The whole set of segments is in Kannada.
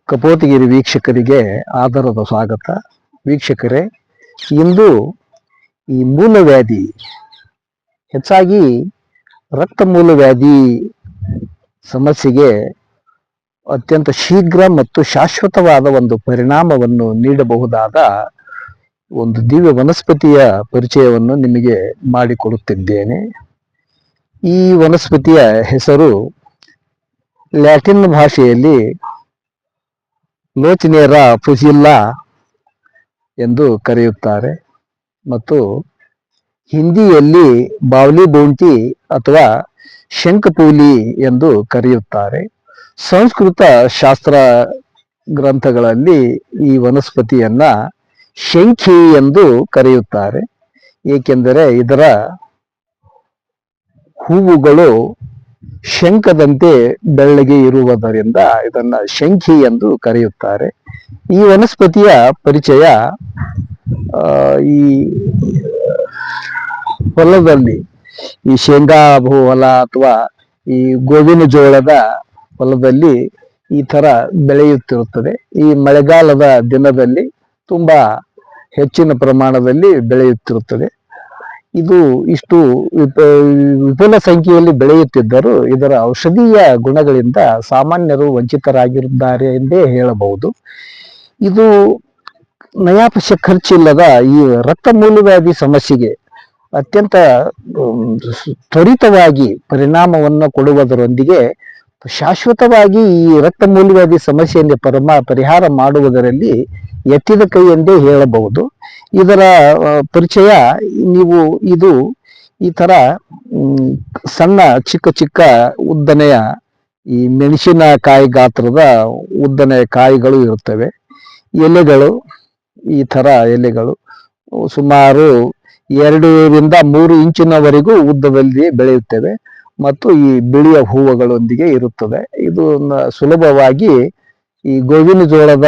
ಕಪೋತಗಿರಿ ವೀಕ್ಷಕರಿಗೆ ಆದರದ ಸ್ವಾಗತ. ವೀಕ್ಷಕರೇ, ಇಂದು ಈ ಮೂಲವ್ಯಾಧಿ, ಹೆಚ್ಚಾಗಿ ರಕ್ತ ಮೂಲವ್ಯಾಧಿ ಸಮಸ್ಯೆಗೆ ಅತ್ಯಂತ ಶೀಘ್ರ ಮತ್ತು ಶಾಶ್ವತವಾದ ಒಂದು ಪರಿಣಾಮವನ್ನು ನೀಡಬಹುದಾದ ಒಂದು ದಿವ್ಯ ವನಸ್ಪತಿಯ ಪರಿಚಯವನ್ನು ನಿಮಗೆ ಮಾಡಿಕೊಡುತ್ತಿದ್ದೇನೆ. ಈ ವನಸ್ಪತಿಯ ಹೆಸರು ಲ್ಯಾಟಿನ್ ಭಾಷೆಯಲ್ಲಿ ಲೋಚಿನೇರಾ ಫುಸಿಲ್ಲಾ ಎಂದು ಕರೆಯುತ್ತಾರೆ ಮತ್ತು ಹಿಂದಿಯಲ್ಲಿ ಬಾವ್ಲಿ ಬೌಂಟಿ ಅಥವಾ ಶಂಖಪೂಲಿ ಎಂದು ಕರೆಯುತ್ತಾರೆ. ಸಂಸ್ಕೃತ ಶಾಸ್ತ್ರ ಗ್ರಂಥಗಳಲ್ಲಿ ಈ ವನಸ್ಪತಿಯನ್ನ ಶಂಖಿ ಎಂದು ಕರೆಯುತ್ತಾರೆ, ಏಕೆಂದರೆ ಇದರ ಹೂವುಗಳು ಶಂಖದಂತೆ ಬೆಳ್ಳಗೆ ಇರುವುದರಿಂದ ಇದನ್ನ ಶಂಖಿ ಎಂದು ಕರೆಯುತ್ತಾರೆ. ಈ ವನಸ್ಪತಿಯ ಪರಿಚಯ ಈ ಹೊಲದಲ್ಲಿ, ಈ ಶೇಂಗಾ ಹೊಲ ಅಥವಾ ಈ ಗೋವಿನ ಜೋಳದ ಹೊಲದಲ್ಲಿ ಈ ತರ ಬೆಳೆಯುತ್ತಿರುತ್ತದೆ. ಈ ಮಳೆಗಾಲದ ದಿನದಲ್ಲಿ ತುಂಬಾ ಹೆಚ್ಚಿನ ಪ್ರಮಾಣದಲ್ಲಿ ಬೆಳೆಯುತ್ತಿರುತ್ತದೆ. ಇದು ಇಷ್ಟು ವಿಪುಲ ಸಂಖ್ಯೆಯಲ್ಲಿ ಬೆಳೆಯುತ್ತಿದ್ದರೂ ಇದರ ಔಷಧೀಯ ಗುಣಗಳಿಂದ ಸಾಮಾನ್ಯರು ವಂಚಿತರಾಗಿದ್ದಾರೆ ಎಂದೇ ಹೇಳಬಹುದು. ಇದು ನಯಾಪೈಸೆ ಖರ್ಚಿಲ್ಲದ ಈ ರಕ್ತ ಮೂಲವ್ಯಾಧಿ ಸಮಸ್ಯೆಗೆ ಅತ್ಯಂತ ತ್ವರಿತವಾಗಿ ಪರಿಣಾಮವನ್ನು ಕೊಡುವುದರೊಂದಿಗೆ ಶಾಶ್ವತವಾಗಿ ಈ ರಕ್ತ ಮೂಲವ್ಯಾಧಿ ಸಮಸ್ಯೆಯನ್ನು ಪರಿಹಾರ ಮಾಡುವುದರಲ್ಲಿ ಎತ್ತಿದ ಕೈ ಎಂದೇ ಹೇಳಬಹುದು. ಇದರ ಪರಿಚಯ ಇದು ಈ ತರ ಸಣ್ಣ ಚಿಕ್ಕ ಚಿಕ್ಕ ಉದ್ದನೆಯ ಈ ಮೆಣಸಿನಕಾಯಿ ಗಾತ್ರದ ಉದ್ದನೆಯ ಕಾಯಿಗಳು ಇರುತ್ತವೆ. ಎಲೆಗಳು ಈ ತರ ಎಲೆಗಳು ಸುಮಾರು 2 ರಿಂದ 3 ಇಂಚಿನವರೆಗೂ ಉದ್ದದಲ್ಲಿ ಬೆಳೆಯುತ್ತವೆ ಮತ್ತು ಈ ಬಿಳಿಯ ಹೂವುಗಳೊಂದಿಗೆ ಇರುತ್ತದೆ. ಇದು ಸುಲಭವಾಗಿ ಈ ಗೋವಿನ ಜೋಳದ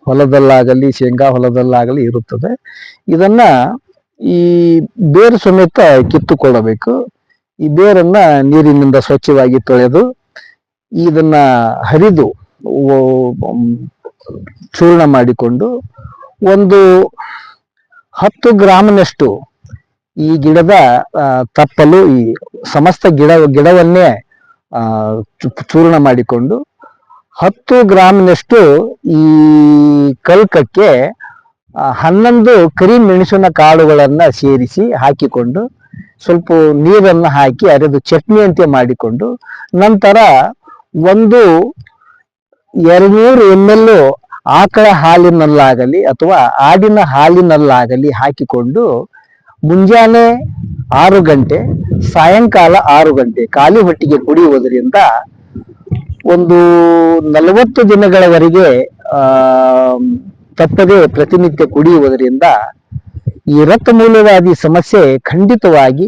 ಹೊಲದಲ್ಲಾಗಲಿ ಶೇಂಗಾ ಹೊಲದಲ್ಲಾಗಲಿ ಇರುತ್ತದೆ. ಇದನ್ನ ಈ ಬೇರು ಸಮೇತ ಕಿತ್ತುಕೊಳ್ಳಬೇಕು. ಈ ಬೇರನ್ನ ನೀರಿನಿಂದ ಸ್ವಚ್ಛವಾಗಿ ತೊಳೆದು ಇದನ್ನ ಹರಿದು ಚೂರ್ಣ ಮಾಡಿಕೊಂಡು ಒಂದು 10 ಗ್ರಾಮ್ನಷ್ಟು ಈ ಗಿಡದ ತಪ್ಪಲು ಈ ಸಮಸ್ತ ಗಿಡವನ್ನೇ ಚೂರ್ಣ ಮಾಡಿಕೊಂಡು 10 ಗ್ರಾಮ್ನಷ್ಟು ಈ ಕಲ್ಕಕ್ಕೆ 11 ಕರಿ ಮೆಣಸಿನ ಕಾಳುಗಳನ್ನ ಸೇರಿಸಿ ಹಾಕಿಕೊಂಡು ಸ್ವಲ್ಪ ನೀರನ್ನು ಹಾಕಿ ಅರೆದು ಚಟ್ನಿಯಂತೆ ಮಾಡಿಕೊಂಡು ನಂತರ ಒಂದು 200 ml ಆಕಳ ಹಾಲಿನಲ್ಲಾಗಲಿ ಅಥವಾ ಆಡಿನ ಹಾಲಿನಲ್ಲಾಗಲಿ ಹಾಕಿಕೊಂಡು ಮುಂಜಾನೆ 6 ಗಂಟೆ ಸಾಯಂಕಾಲ 6 ಗಂಟೆ ಖಾಲಿ ಹೊಟ್ಟಿಗೆ ಕುಡಿಯುವುದರಿಂದ ಒಂದು 40 ದಿನಗಳವರೆಗೆ ತಪ್ಪದೆ ಪ್ರತಿನಿತ್ಯ ಕುಡಿಯುವುದರಿಂದ ಈ ರಕ್ತ ಮೂಲವ್ಯಾಧಿ ಸಮಸ್ಯೆ ಖಂಡಿತವಾಗಿ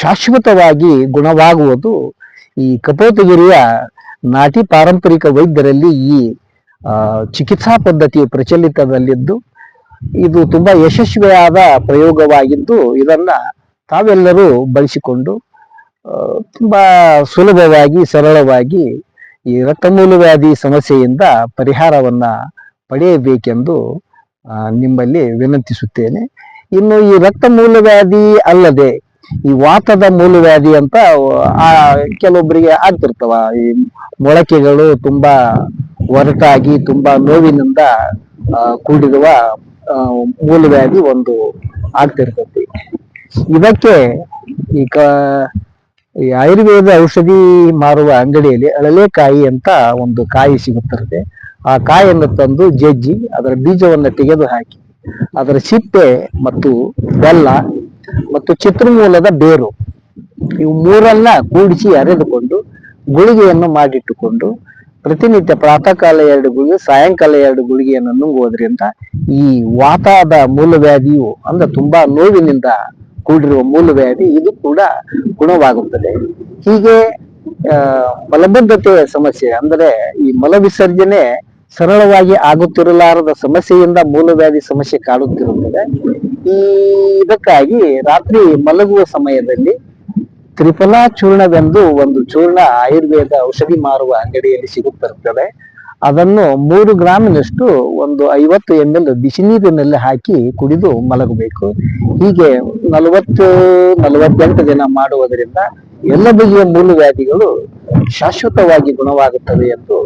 ಶಾಶ್ವತವಾಗಿ ಗುಣವಾಗುವುದು ಈ ಕಪೋತಗಿರಿಯ ನಾಟಿ ಪಾರಂಪರಿಕ ವೈದ್ಯರಲ್ಲಿ ಈ ಚಿಕಿತ್ಸಾ ಪದ್ಧತಿಯು ಪ್ರಚಲಿತದಲ್ಲಿದ್ದು ಇದು ತುಂಬಾ ಯಶಸ್ವಿಯಾದ ಪ್ರಯೋಗವಾಗಿದ್ದು ಇದನ್ನ ತಾವೆಲ್ಲರೂ ಬಳಸಿಕೊಂಡು ತುಂಬಾ ಸುಲಭವಾಗಿ ಸರಳವಾಗಿ ಈ ರಕ್ತ ಮೂಲವ್ಯಾಧಿ ಸಮಸ್ಯೆಯಿಂದ ಪರಿಹಾರವನ್ನ ಪಡೆಯಬೇಕೆಂದು ನಿಮ್ಮಲ್ಲಿ ವಿನಂತಿಸುತ್ತೇನೆ. ಇನ್ನು ಈ ರಕ್ತ ಮೂಲವ್ಯಾಧಿ ಅಲ್ಲದೆ ಈ ವಾತದ ಮೂಲವ್ಯಾಧಿ ಅಂತ ಕೆಲವೊಬ್ಬರಿಗೆ ಆಗ್ತಿರ್ತವ. ಈ ಮೊಳಕೆಗಳು ತುಂಬಾ ಒರಟಾಗಿ ತುಂಬಾ ನೋವಿನಿಂದ ಕೂಡಿರುವ ಮೂಲವ್ಯಾಧಿ ಒಂದು ಆಗ್ತಿರ್ತತಿ. ಇದಕ್ಕೆ ಈ ಆಯುರ್ವೇದ ಔಷಧಿ ಮಾರುವ ಅಂಗಡಿಯಲ್ಲಿ ಅಳಲೆಕಾಯಿ ಅಂತ ಒಂದು ಕಾಯಿ ಸಿಗುತ್ತಿರುತ್ತೆ. ಆ ಕಾಯಿಯನ್ನು ತಂದು ಜಜ್ಜಿ ಅದರ ಬೀಜವನ್ನು ತೆಗೆದು ಹಾಕಿ ಅದರ ಸಿಪ್ಪೆ ಮತ್ತು ಬೆಲ್ಲ ಮತ್ತು ಚಿತ್ರಮೂಲದ ಬೇರು ಇವು ಮೂರನ್ನ ಕೂಡಿಸಿ ಅರೆದುಕೊಂಡು ಗುಳಿಗೆಯನ್ನು ಮಾಡಿಟ್ಟುಕೊಂಡು ಪ್ರತಿನಿತ್ಯ ಪ್ರಾತಃ ಕಾಲ 2 ಗುಳಿಗೆ ಸಾಯಂಕಾಲ 2 ಗುಳಿಗೆಯನ್ನು ನುಂಗುವುದರಿಂದ ಈ ವಾತದ ಮೂಲವ್ಯಾಧಿಯು ಅಂದ್ರೆ ತುಂಬಾ ನೋವಿನಿಂದ ಕೂಡಿರುವ ಮೂಲವ್ಯಾಧಿ ಇದು ಕೂಡ ಗುಣವಾಗುತ್ತದೆ. ಹೀಗೆ ಮಲಬದ್ಧತೆಯ ಸಮಸ್ಯೆ ಅಂದರೆ ಈ ಮಲ ವಿಸರ್ಜನೆ ಸರಳವಾಗಿ ಆಗುತ್ತಿರಲಾರದ ಸಮಸ್ಯೆಯಿಂದ ಮೂಲವ್ಯಾಧಿ ಸಮಸ್ಯೆ ಕಾಡುತ್ತಿರುತ್ತದೆ. ಇದಕ್ಕಾಗಿ ರಾತ್ರಿ ಮಲಗುವ ಸಮಯದಲ್ಲಿ ತ್ರಿಫಲಾ ಚೂರ್ಣವೆಂದು ಒಂದು ಚೂರ್ಣ ಆಯುರ್ವೇದ ಔಷಧಿ ಮಾರುವ ಅಂಗಡಿಯಲ್ಲಿ ಸಿಗುತ್ತಿರುತ್ತದೆ. ಅದನ್ನು 3 ಗ್ರಾಮಿನಷ್ಟು ಒಂದು 50 ml ಬಿಸಿ ನೀರಿನಲ್ಲಿ ಹಾಕಿ ಕುಡಿದು ಮಲಗಬೇಕು. ಹೀಗೆ 48 ದಿನ ಮಾಡುವುದರಿಂದ ಎಲ್ಲ ಬಗೆಯ ಮೂಲವ್ಯಾಧಿಗಳು ಶಾಶ್ವತವಾಗಿ ಗುಣವಾಗುತ್ತವೆ ಎಂದು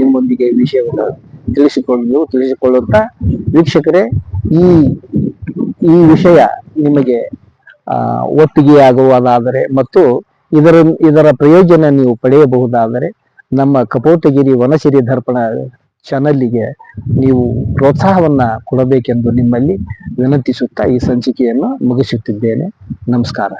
ನಿಮ್ಮೊಂದಿಗೆ ವಿಷಯವನ್ನು ತಿಳಿಸಿಕೊಳ್ಳುತ್ತಾ, ವೀಕ್ಷಕರೇ, ಈ ಈ ವಿಷಯ ನಿಮಗೆ ಒಪ್ಪಿಗೆ ಆಗುವುದಾದರೆ ಮತ್ತು ಇದರ ಪ್ರಯೋಜನ ನೀವು ಪಡೆಯಬಹುದಾದರೆ ನಮ್ಮ ಕಪೋತಗಿರಿ ವನಸಿರಿ ದರ್ಪಣ ಚಾನಲ್ಗೆ ನೀವು ಪ್ರೋತ್ಸಾಹವನ್ನ ಕೊಡಬೇಕೆಂದು ನಿಮ್ಮಲ್ಲಿ ವಿನಂತಿಸುತ್ತಾ ಈ ಸಂಚಿಕೆಯನ್ನು ಮುಗಿಸುತ್ತಿದ್ದೇನೆ. ನಮಸ್ಕಾರ.